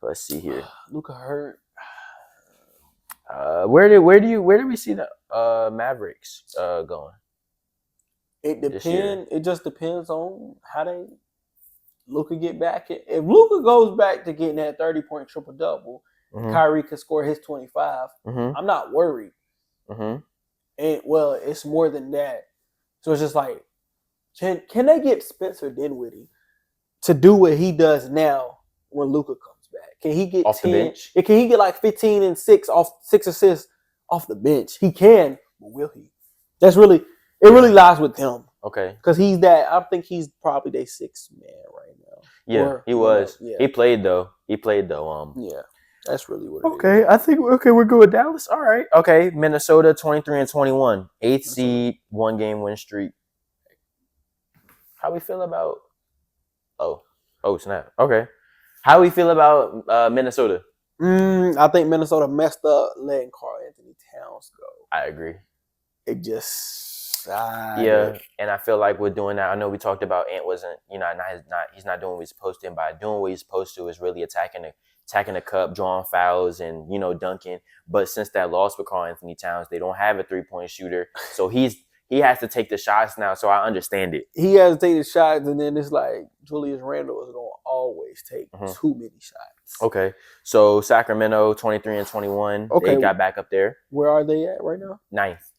Let's see here. Luka hurt. Where do we see the Mavericks going? It depends. It just depends on how Luka get back. If Luka goes back to getting that 30-point triple double, Kyrie could score his 25. I'm not worried. And it's more than that. So it's just like, can they get Spencer Dinwiddie to do what he does now when Luka comes back? Can he get off 10? The bench? Can he get like 15 and 6 assists off the bench? He can, but will he? It really lies with him. Okay. Because I think he's probably their 6th man right now. Yeah, he was. Yeah. He played though. Yeah, that's really what it is. Okay, I think we're good with Dallas. All right. Okay, Minnesota 23-21. 8th seed, 1-game win streak. How we feel about Oh snap. Okay. How we feel about Minnesota? I think Minnesota messed up letting Karl Anthony Towns go. I agree. It just Yeah, and I feel like with doing that, I know we talked about Ant wasn't, he's not doing what he's supposed to, and by doing what he's supposed to is really attacking the cup, drawing fouls, and dunking. But since that loss with Karl Anthony Towns, they don't have a 3-point shooter, so he has to take the shots now. So I understand it. He has to take the shots, and then it's like Julius Randle is gonna always take too many shots. Okay, so Sacramento 23-21. Okay, they got back up there. Where are they at right now? Ninth.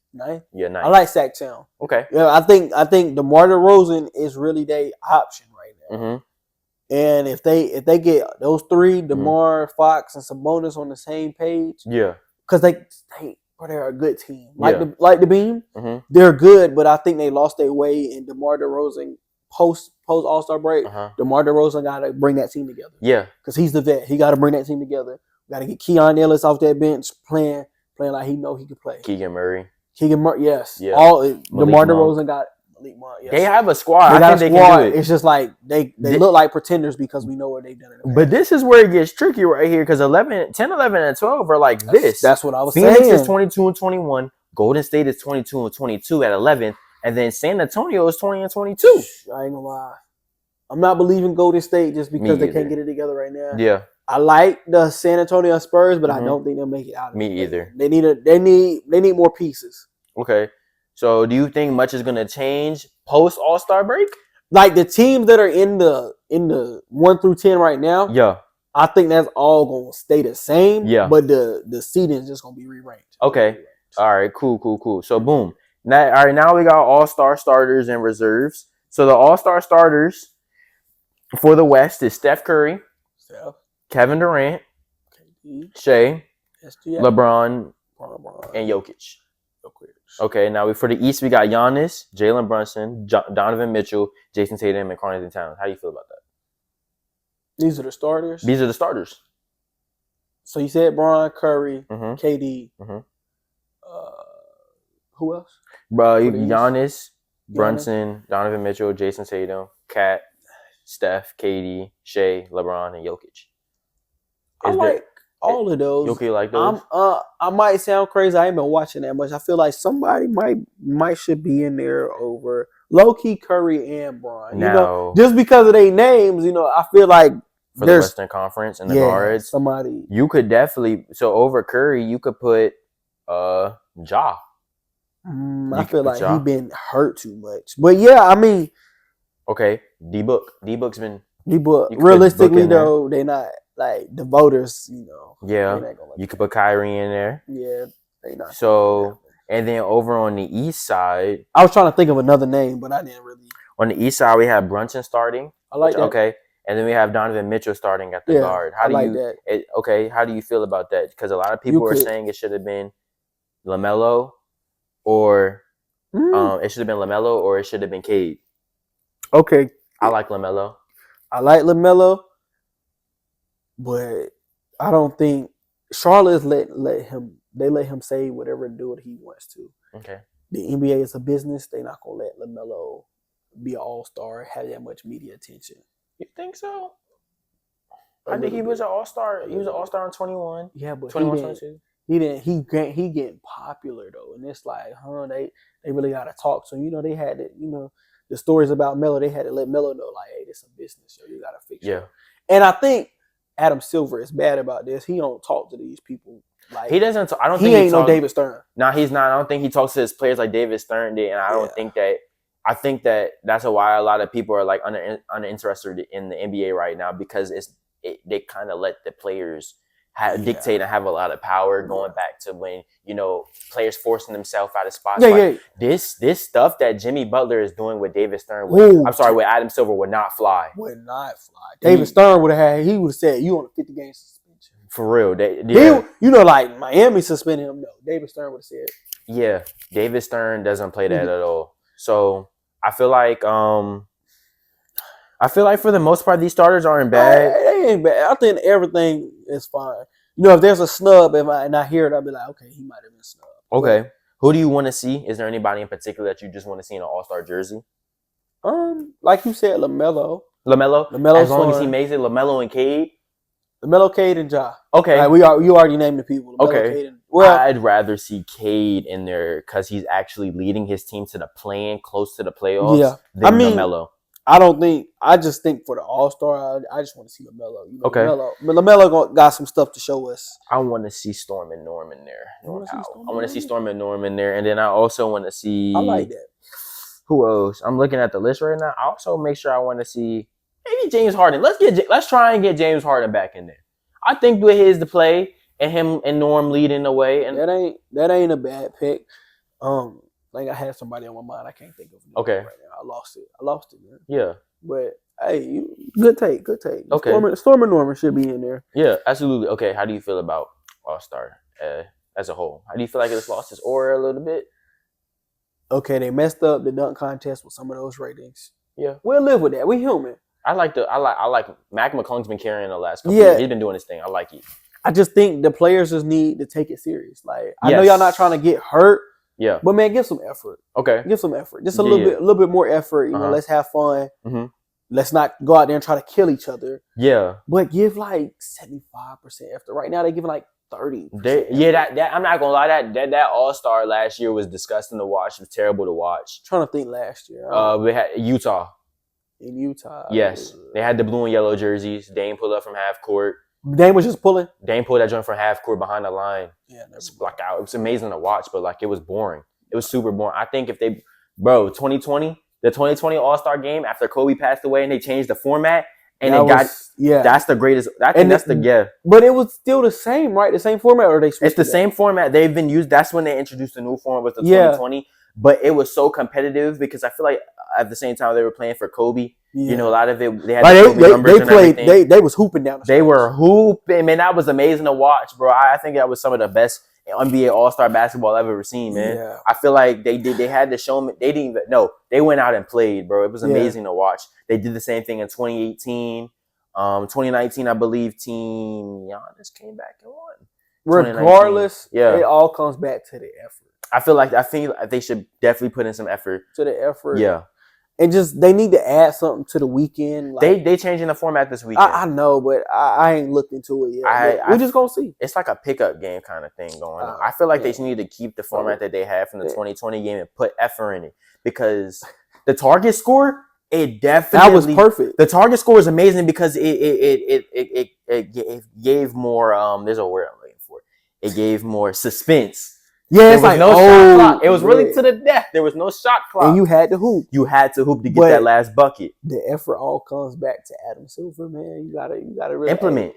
Yeah, ninth. I like Sac-Town. Okay. Yeah, I think DeMar DeRozan is really their option right now. And if they get those three, DeMar, Fox, and Sabonis on the same page, because they're a good team. Like the Beam, they're good, but I think they lost their way. And DeMar DeRozan post All-Star break, DeMar DeRozan got to bring that team together. Yeah, because he's the vet. He got to bring that team together. Got to get Keon Ellis off that bench playing like he know he can play. Keegan Murray, yes. Yeah. All DeMar DeRozan got Malik Monk. Yes. They have a squad. They can do it. It's just like they look like pretenders because we know what they've done. But this is where it gets tricky right here because 10, 11, and 12 are like this. That's what I was saying. Phoenix is 22-21. Golden State is 22-22 at 11, and then San Antonio is 20-22. I ain't gonna lie. I'm not believing Golden State just because they can't get it together right now. Yeah. I like the San Antonio Spurs, but I don't think they'll make it out of it. Me either. They need more pieces. Okay. So do you think much is gonna change post All-Star break? Like the teams that are in the 1 through 10 right now, I think that's all gonna stay the same. Yeah. But the seeding is just gonna be rearranged. Okay. All right, cool. So boom. Now we got All-Star starters and reserves. So the All-Star starters for the West is Steph Curry, Kevin Durant, Shea, LeBron, and Jokic. Okay, now for the East, we got Giannis, Jalen Brunson, Donovan Mitchell, Jason Tatum, and Karl Anthony Towns. How do you feel about that? These are the starters? These are the starters. So you said Bron, Curry, KD. Who else? Giannis, Brunson, Donovan Mitchell, Jason Tatum, Kat, Steph, KD, Shea, LeBron, and Jokic. I like all of those. You like those? I might sound crazy. I ain't been watching that much. I feel like somebody might should be in there over low-key Curry and Bron. Now, just because of their names, I feel like for the Western Conference and the guards, somebody you could definitely over Curry, you could put Ja. I feel like he been hurt too much. But yeah, I mean, okay, D-Book. D-Book's been D-Book. Realistically though, they not like the voters, Yeah, you could put Kyrie in there. Yeah, they not. So, and then over on the East side, I was trying to think of another name, but I didn't really. On the East side, we have Brunson starting. I like that. Okay, and then we have Donovan Mitchell starting at the guard. How do you feel about that? Because a lot of people are saying it should have been LaMelo, or it should have been LaMelo, or it should have been Cade. Okay, I like LaMelo. But I don't think Charlotte let him say whatever and do what he wants to. Okay. The NBA is a business. They're not gonna let LaMelo be an all-star, have that much media attention. You think so? I think he was an all-star. He was an all-star in 21. Yeah, but 21, 22. He getting popular though, and it's like, they really gotta talk. So they had it. The stories about Melo, they had to let Melo know, like, hey, this is a business, so you gotta fix it. Yeah. And I think Adam Silver is bad about this. He don't talk to these people. Like, he doesn't. I don't think he ain't no David Stern. No, he's not. I don't think he talks to his players like David Stern did, and I don't think that. I think that that's why a lot of people are like uninterested in the NBA right now, because they kind of let the players dictate and have a lot of power, going back to when players forcing themselves out of spots. This stuff that Jimmy Butler is doing with David Stern, with Adam Silver would not fly. Would not fly. David Stern would have said, you on a 50-game suspension. For real. Like Miami suspended him. No, David Stern would have said. Yeah, David Stern doesn't play that at all. So I feel like for the most part, these starters aren't bad. They ain't bad. I think everything is fine. If there's a snub and I hear it, I'll be like, okay, he might have been snubbed. Okay. But who do you want to see? Is there anybody in particular that you just want to see in an all-star jersey? Like you said, LaMelo. As long as he makes it, LaMelo and Cade. LaMelo, Cade, and Ja. Okay. You already named the people. LaMelo, Cade, Well, I'd rather see Cade in there because he's actually leading his team to the play-in, close to the playoffs. Yeah. Than I mean, LaMelo. I just think for the All-Star, I just want to see LaMelo. You know, Okay. LaMelo got some stuff to show us. I want to see Storm and Norm in there. You wanna see Storm I want to and see Norm? Storm and Norm in there, and then I also want to see. I like that. Who else? I'm looking at the list right now. I also make sure I want to see maybe James Harden. Let's try and get James Harden back in there. I think with his the play and him and Norm leading the way, and that ain't a bad pick. Like I had somebody on my mind. I can't think of it okay. right now. I lost it, man. Yeah. But hey, good take. Okay. Storm and Norman should be in there. Yeah, absolutely. Okay, how do you feel about All-Star as a whole? How do you feel like it's lost its aura a little bit? Okay, they messed up the dunk contest with some of those ratings. Yeah, we'll live with that. We human. I like Mac McClung's been carrying the last couple years. He's been doing his thing. I like it. I just think the players just need to take it serious. Like I know y'all not trying to get hurt. Yeah. But man, give some effort. Okay. Give some effort. Just a little bit more effort. You know, let's have fun. Mm-hmm. Let's not go out there and try to kill each other. Yeah. But give like 75% effort. Right now they're giving like 30. That I'm not gonna lie, that All-Star last year was disgusting to watch. It was terrible to watch. I'm trying to think last year. We had Utah. In Utah. Yes. They had the blue and yellow jerseys. Dame pulled up from half court. Dame was just pulling. Dame pulled that joint from half court behind the line. Yeah, like out. It was amazing to watch, but like it was boring. It was super boring. I think if they, 2020 All-Star game after Kobe passed away and they changed the format and that's the greatest. But it was still the same, right? The same format, or they switched? It's the same format they've been used. That's when they introduced the new format with the 2020. But it was so competitive because I feel like at the same time they were playing for Kobe. Yeah. You know, a lot of it they had they was hooping down. They were hooping, man. That was amazing to watch, bro. I think that was some of the best NBA All-Star basketball I've ever seen, man. Yeah. I feel like they had to show me. They didn't even know. They went out and played, bro. It was amazing to watch. They did the same thing in 2018. 2019, I believe Team Giannis came back and won. Regardless, it all comes back to the effort. I think they should definitely put in some effort. To the effort. Yeah. And just they need to add something to the weekend. Like, they changing the format this weekend. I know, but I ain't looked into it yet. We're just gonna see. It's like a pickup game kind of thing going on. I feel like they need to keep the format that they had from the 2020 game and put effort in it because the target score, it definitely that was perfect. The target score is amazing because it gave more. There's a word I'm looking for. It gave more suspense. Yeah, it's like no shot clock. It was really to the death. There was no shot clock. And you had to hoop. You had to hoop to get that last bucket. The effort all comes back to Adam Silver, man. You gotta really implement.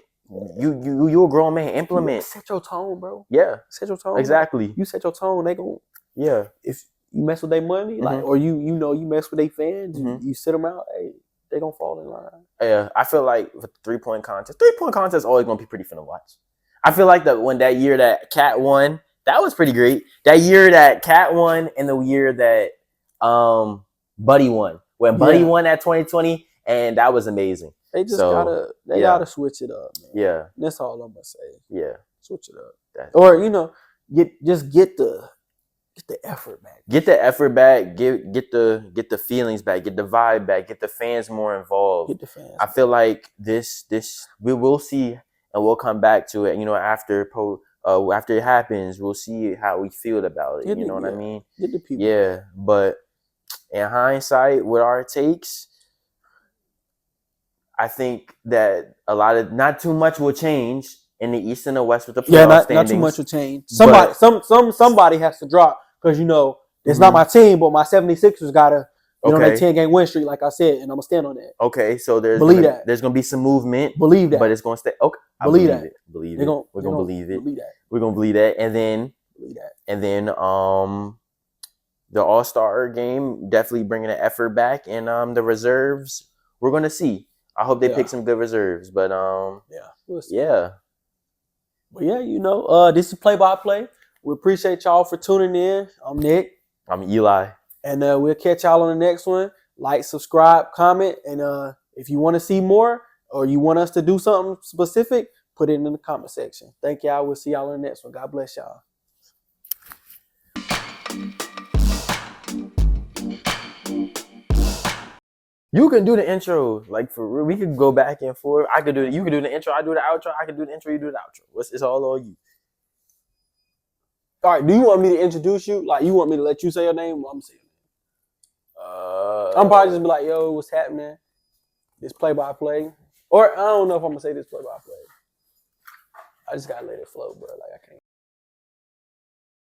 You a grown man. Implement. Set your tone, bro. Yeah. Set your tone. Exactly. Bro. You set your tone, they gon' if you mess with their money, like or you mess with their fans, you sit them out, hey, they gonna fall in line. Yeah. I feel like with the 3-point contest is always gonna be pretty fun to watch. I feel like that year that Cat won. That was pretty great. That year that Cat won and the year that Buddy won. When Buddy won that 2020, and that was amazing. They just gotta switch it up, man. Yeah. That's all I'm gonna say. Yeah. Switch it up. Or, get the effort back. Get the effort back. Get the feelings back. Get the vibe back. Get the fans more involved. Get the fans. I feel like this we will see and we'll come back to it, after it happens, we'll see how we feel about it. You know what I mean? Get the people. Yeah, but in hindsight, with our takes, I think that not too much will change in the East and the West with the playoff standings. Not too much will change. Somebody has to drop because it's not my team, but my 76ers gotta. On that 10-game win streak, like I said, and I'm gonna stand on that. Okay, so there's gonna be some movement. Believe that, but it's gonna stay. Okay, believe that. Believe it. We're gonna believe it. Believe that. We're gonna believe that, and then the All-Star game definitely bringing the effort back, and the reserves we're gonna see. I hope they pick some good reserves, but we'll see. Yeah. But yeah, this is Play-by-Play. We appreciate y'all for tuning in. I'm Nick. I'm Eli. And we'll catch y'all on the next one. Like, subscribe, comment, and if you want to see more or you want us to do something specific, put it in the comment section. Thank y'all. We'll see y'all in the next one. God bless y'all. You can do the intro, like for real. We could go back and forth. You can do the intro, I do the outro. I can do the intro, you do the outro. It's all on you. All right, do you want me to introduce you? Like, you want me to let you say your name? Or I'm saying. I'm probably just be like, yo, what's happening? This play-by-play. Or I don't know if I'm gonna say this play-by-play. I just gotta let it flow, bro. Like I can't.